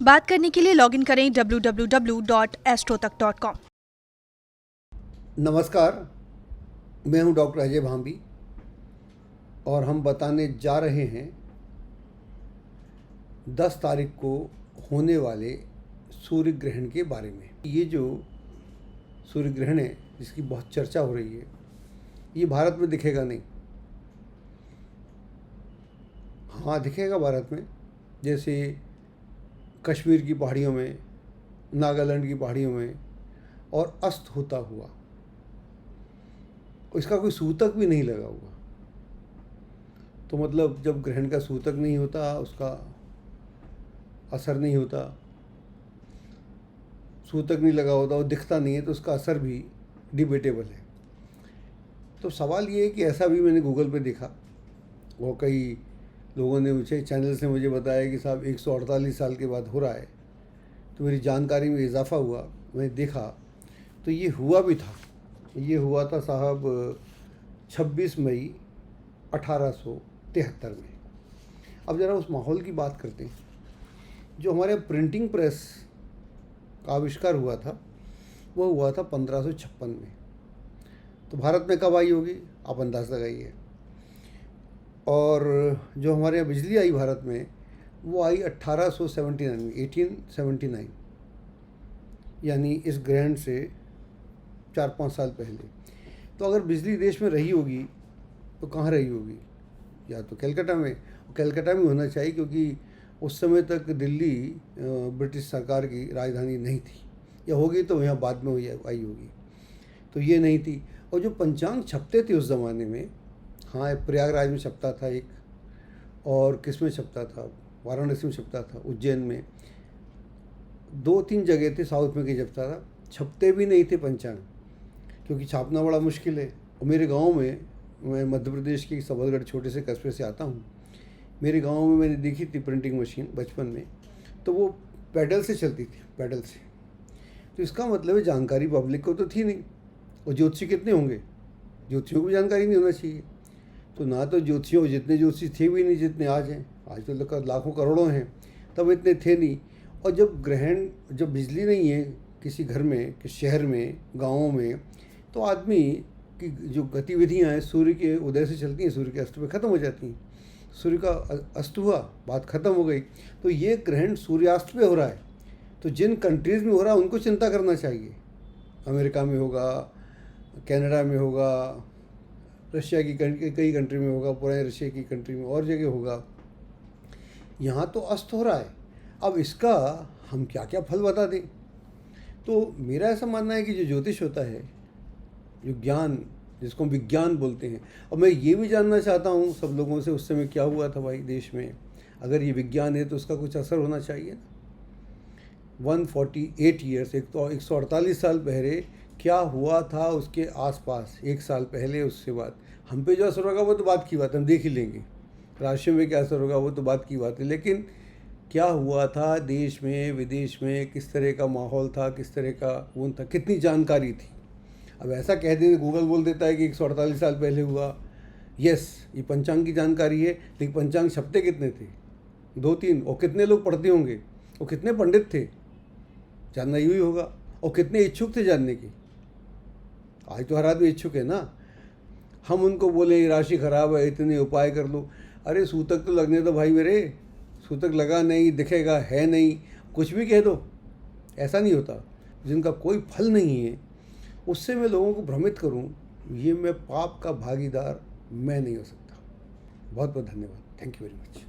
बात करने के लिए लॉगिन करें www.astrotak.com। नमस्कार, मैं हूं डॉक्टर अजय भांबी और हम बताने जा रहे हैं 10 तारीख को होने वाले सूर्य ग्रहण के बारे में। ये जो सूर्य ग्रहण है जिसकी बहुत चर्चा हो रही है, ये भारत में दिखेगा नहीं। हाँ, दिखेगा भारत में, जैसे कश्मीर की पहाड़ियों में, नागालैंड की पहाड़ियों में, और अस्त होता हुआ। इसका कोई सूतक भी नहीं लगा हुआ। तो मतलब जब ग्रहण का सूतक नहीं होता, उसका असर नहीं होता, सूतक नहीं लगा होता और दिखता नहीं है, तो उसका असर भी डिबेटेबल है। तो सवाल ये है कि ऐसा भी मैंने गूगल पे देखा और कई लोगों ने मुझे चैनल से मुझे बताया कि साहब 148 साल के बाद हो रहा है। तो मेरी जानकारी में इजाफा हुआ, मैंने देखा तो ये हुआ भी था। ये हुआ था साहब 26 मई 1873 में। अब ज़रा उस माहौल की बात करते हैं। जो हमारे प्रिंटिंग प्रेस का आविष्कार हुआ था, वो हुआ था 1556 में। तो भारत में कब आई होगी आप अंदाज़ लगाइए। और जो हमारे यहाँ बिजली आई भारत में, वो आई 1879 में, 1879, यानी इस ग्रहण से 4-5 साल पहले। तो अगर बिजली देश में रही होगी तो कहाँ रही होगी? या तो कलकत्ता में। कलकत्ता में होना चाहिए, क्योंकि उस समय तक दिल्ली ब्रिटिश सरकार की राजधानी नहीं थी, या होगी तो यहाँ बाद में आई होगी। तो ये नहीं थी। और जो पंचांग छपते थे उस ज़माने में, हाँ, प्रयागराज में छपता था एक, और किस में छपता था, वाराणसी में छपता था, उज्जैन में, 2-3 जगह थे साउथ में कि छपता था। छपते भी नहीं थे पंचांग, क्योंकि छापना बड़ा मुश्किल है। और मेरे गांव में, मैं मध्य प्रदेश के सबलगढ़ छोटे से कस्बे से आता हूँ, मेरे गांव में मैंने देखी थी प्रिंटिंग मशीन बचपन में। तो वो पैडल से चलती थी, पैडल से। तो इसका मतलब है जानकारी पब्लिक को तो थी नहीं। और ज्योतिषी कितने होंगे? ज्योतिषियों को भी जानकारी नहीं होना चाहिए। तो ना तो ज्योतिषियों, जितने ज्योतिषी थे भी नहीं जितने आज हैं। आज तो लाखों करोड़ों हैं, तब इतने थे नहीं। और जब बिजली नहीं है किसी घर में, किसी शहर में, गाँवों में, तो आदमी की जो गतिविधियाँ हैं सूर्य के उदय से चलती हैं, सूर्य के अस्त पे ख़त्म हो जाती हैं। सूर्य का अस्त हुआ, बात ख़त्म हो गई। तो ये ग्रहण सूर्यास्त पे हो रहा है। तो जिन कंट्रीज़ में हो रहा है उनको चिंता करना चाहिए। अमेरिका में होगा, कनाडा में होगा, रशिया की कई कंट्री में होगा, पूरे रशिया की कंट्री में और जगह होगा। यहाँ तो अस्त हो रहा है। अब इसका हम क्या क्या फल बता दें? तो मेरा ऐसा मानना है कि जो ज्योतिष होता है, जो ज्ञान, जिसको हम विज्ञान बोलते हैं, और मैं ये भी जानना चाहता हूँ सब लोगों से, उस समय क्या हुआ था भाई देश में। अगर ये विज्ञान है तो उसका कुछ असर होना चाहिए ना। 148 ईयर्स, 148 साल पहले क्या हुआ था उसके आसपास, 1 साल पहले, उससे बाद हम पे जो असर होगा वो तो बात की बात है, हम देख ही लेंगे। राशियों में क्या असर होगा वो तो बात की बात है। लेकिन क्या हुआ था देश में, विदेश में, किस तरह का माहौल था, किस तरह का वो था, कितनी जानकारी थी। अब ऐसा कह दें, गूगल बोल देता है कि 148 साल पहले हुआ। यस, ये पंचांग की जानकारी है, लेकिन पंचांग छपते कितने थे? 2-3। और कितने लोग पढ़ते होंगे? और कितने पंडित थे? जानना यही होगा। और कितने इच्छुक थे जानने की? आज तो हर आदमी इच्छुक है ना। हम उनको बोले ये राशि खराब है, इतने उपाय कर लो। अरे सूतक तो लगने दो भाई मेरे। सूतक लगा नहीं, दिखेगा है नहीं, कुछ भी कह दो। ऐसा नहीं होता। जिनका कोई फल नहीं है उससे मैं लोगों को भ्रमित करूं, ये मैं पाप का भागीदार मैं नहीं हो सकता। बहुत बहुत धन्यवाद। Thank you very much.